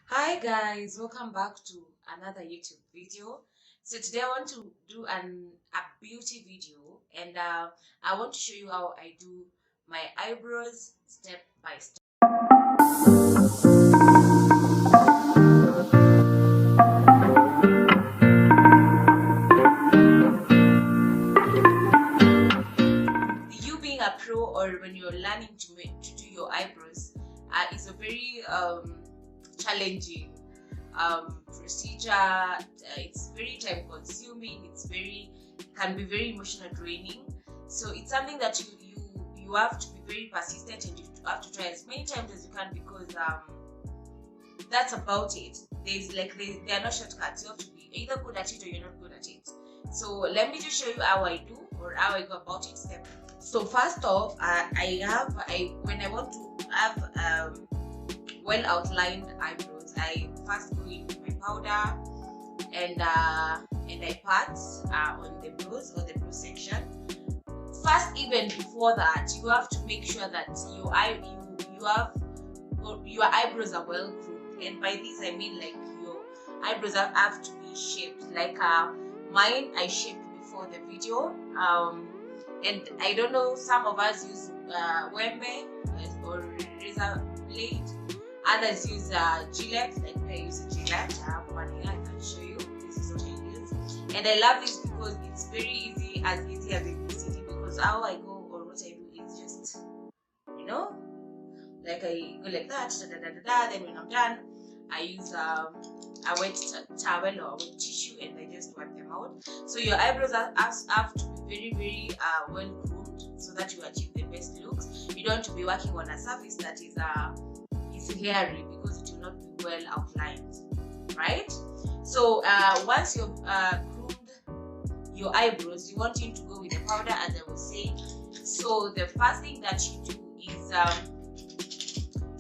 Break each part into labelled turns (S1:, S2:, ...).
S1: Hi guys, welcome back to another YouTube video. So today I want to do a beauty video, and I want to show you how I do my eyebrows step by step. You being a pro, or when you're learning to do your eyebrows, is a very challenging procedure. It's very time consuming. Can be very emotional draining. So it's something that you have to be very persistent, and you have to try as many times as you can, because that's about it. There are no shortcuts. You have to be either good at it or you're not good at it. So let me just show you how I do, or how I go about it step. So first off, when I want to have well outlined eyebrows, I first go in with my powder, and I pat on the brows, or the brow section. First, even before that, you have to make sure that your eyebrows are well groomed, and by this I mean like your eyebrows have to be shaped. Like mine, I shaped before the video. And I don't know, some of us use wembe or razor blade. Others use Gillette, like I use a Gillette. I have one here, I can show you. This is what I use. And I love this because it's very easy as ABCD, because how I go, or what I do, is just, like I go like that, then when I'm done, I use a wet towel or a wet tissue, and I just wipe them out. So your eyebrows have to be very, very well groomed, so that you achieve the best looks. You don't want to be working on a surface that is hairy, because it will not be well outlined, right? So once you've groomed your eyebrows, you want him to go with the powder, as I was saying. So the first thing that you do is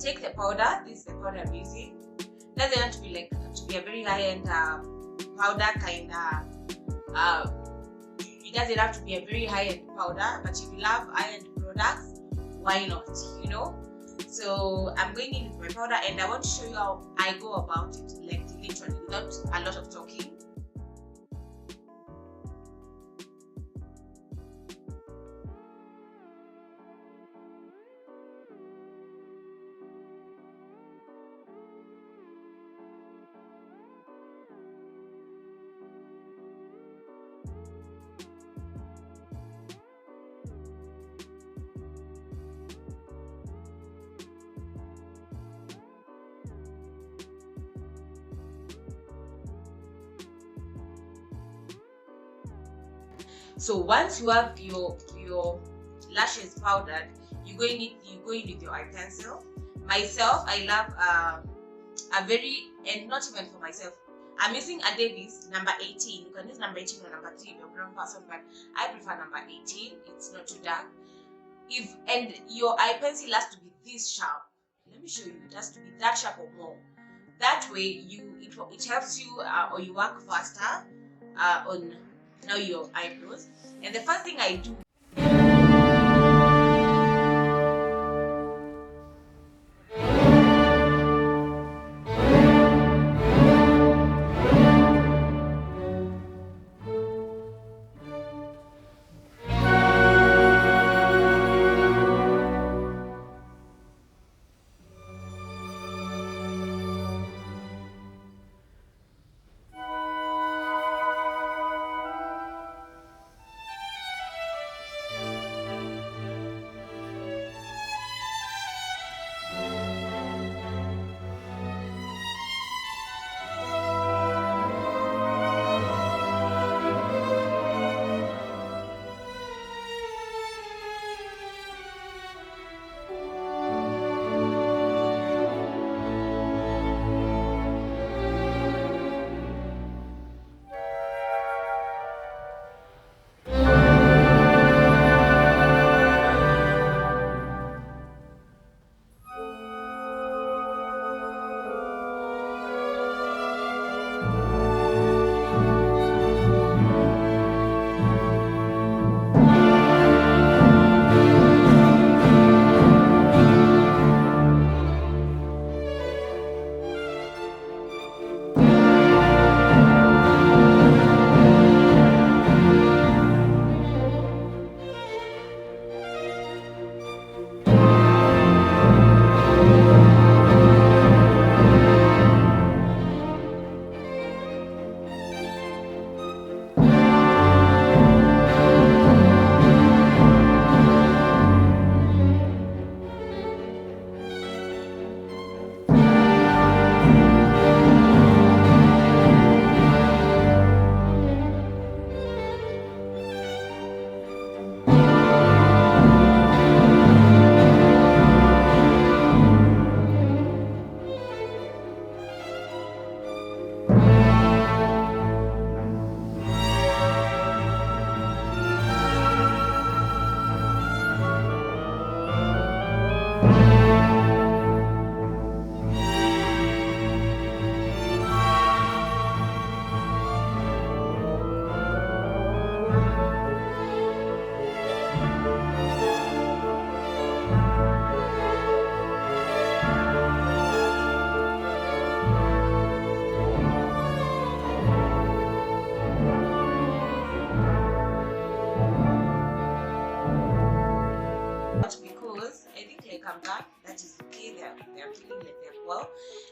S1: take the powder. This is the powder I'm using. Doesn't have to be a very high-end powder kind of. It doesn't have to be a very high-end powder, but if you love high-end products, why not? So I'm going in with my powder, and I want to show you how I go about it, like literally, without a lot of talking. So once you have your lashes powdered, you go in with your eye pencil. Myself, I love a very, and not even for myself, I'm using a Davis number 18. You can use number 18 or number 3 if you're a brown person, but I prefer number 18. It's not too dark. And your eye pencil has to be this sharp. Let me show you. It has to be that sharp or more. That way, it helps you, or you work faster on now your eyebrows. And the first thing I do,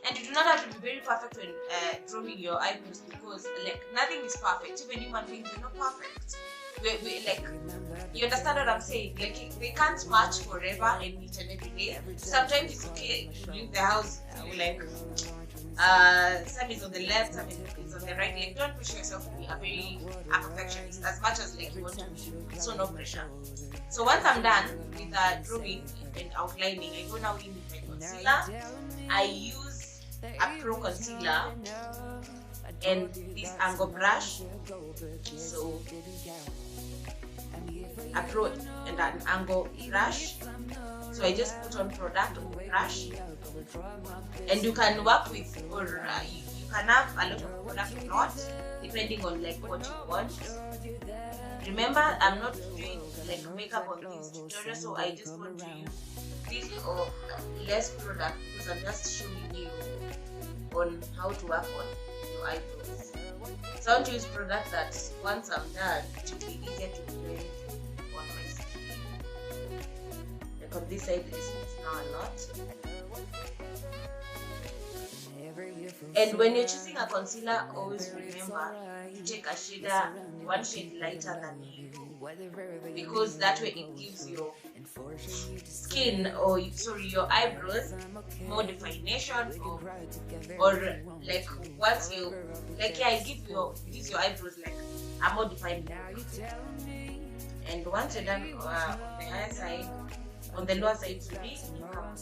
S1: And you do not have to be very perfect when drawing your eyebrows, because like nothing is perfect. Even human beings are not perfect. We like, you understand what I'm saying? Like they can't match forever and each and every day. Sometimes it's okay to leave the house like some is on the left, some is on the right. Like don't push yourself to be a perfectionist as much as like you want to be. So no pressure. So once I'm done with drawing and outlining, I go now in with my concealer. I use a pro concealer and this angle brush. So a pro and an angle brush. So I just put on product on the brush, and you can work with, or you can have a lot of product or not, depending on like what you want. Remember, I'm not doing like makeup on this tutorial, so I just want to use this or less product because I'm just showing you on how to work on your eyebrows. So I want to use product that once I'm done, it will be easier to blend on my skin. Like on this side, it's now a lot. And when you're choosing a concealer, always remember to take a shader, one shade lighter than you, because that way it gives your skin, or sorry, your eyebrows more definition, or like once you like, yeah, it gives your eyebrows like a more defined look. And once you're done on the higher side, on the lower side, sorry, you come on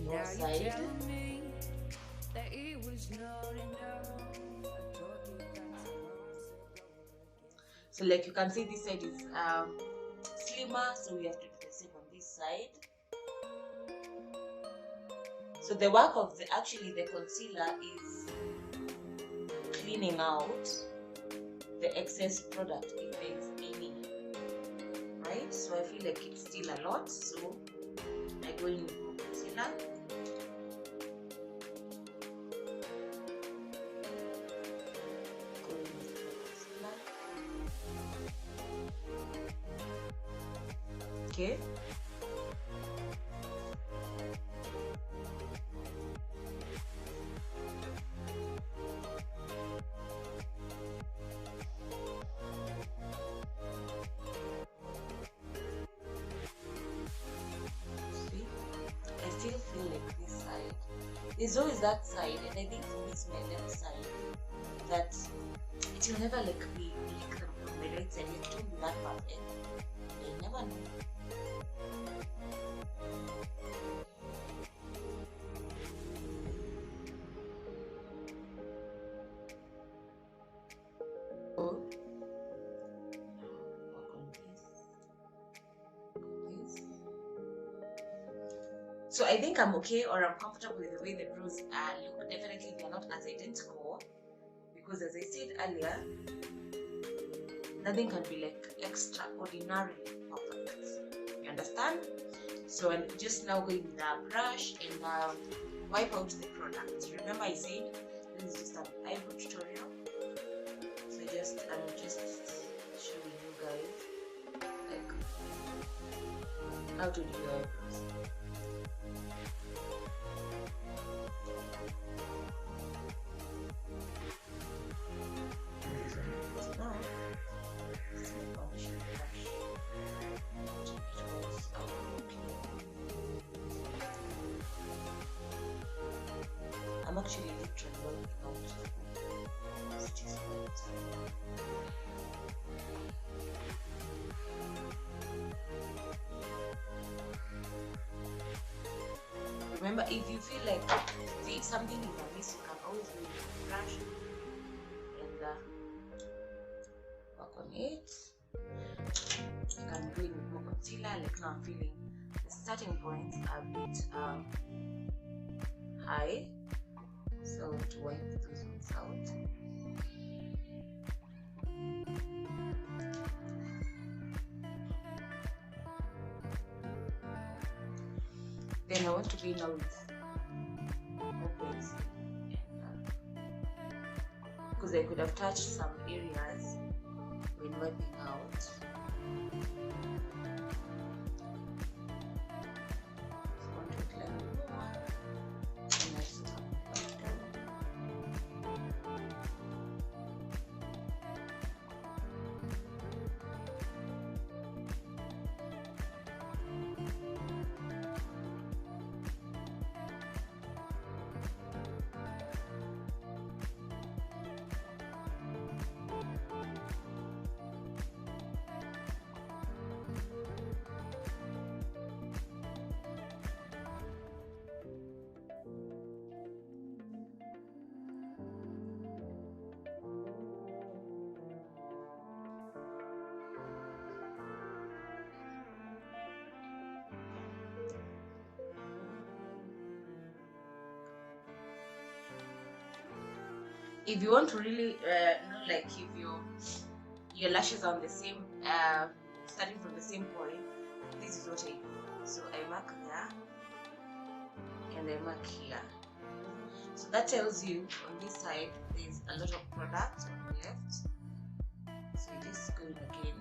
S1: the lower side. So like you can see, this side is slimmer, so we have to do the same on this side. So the work of the concealer is cleaning out the excess product if there is any, right? So I feel like it's still a lot, so I go in with more concealer. Okay. See, I still feel like this side. There's always that side, and I think this is my left side, that it will never like be like on the right side. It won't be that perfect. I never know. So I think I'm okay, or I'm comfortable with the way the brows look. Definitely they're not as identical, because as I said earlier, nothing can be like extraordinarily perfect. You understand? So I'm just now going with a brush and wipe out the product. Remember I said this is just an eyebrow tutorial. So I'm just showing you guys like how to do your eyebrows. I'm actually literally wiping out stitches. Remember, if you feel like something is amiss, you can always go with the brush and work on it. You can go in with more concealer. Like now I'm feeling the starting points are a bit high, so to wipe those ones out. Then I want to be now with more pencil, because I could have touched some areas when wiping out. So I want to look like If you want to really like if your lashes are on the same starting from the same point, this is what I do. So I mark there and I mark here. So that tells you on this side there's a lot of product on the left. So you just go in again.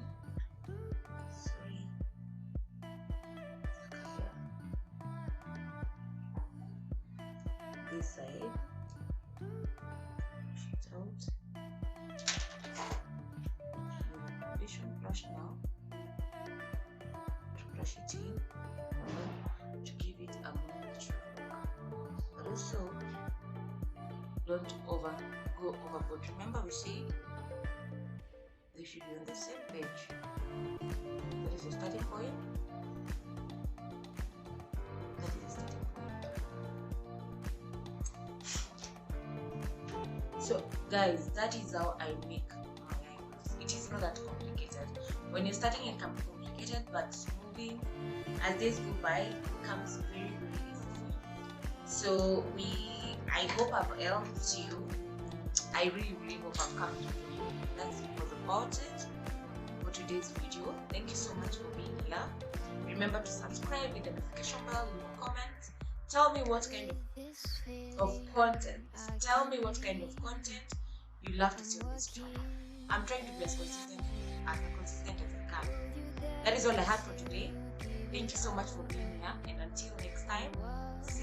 S1: Sorry. This side. Push it out. Foundation brush now. To brush it in. To give it a more natural look. But also don't go overboard. Remember we say they should be on the same page. That is the starting point. That is the starting point. So guys, that is how I make my eyebrows. It is not that complicated. When you're starting, it can be complicated, but moving as days go by, it becomes very, very easy for you. So I hope I've helped you. I really, really hope I've come to you. That's was about it for today's video. Thank you so much for being here. Remember to subscribe, hit the notification bell, leave a comment. Tell me what kind of content. Tell me what kind of content you love to see on this channel. I'm trying to be as consistent as I can. That is all I had for today. Thank you so much for being here, and until next time, see you.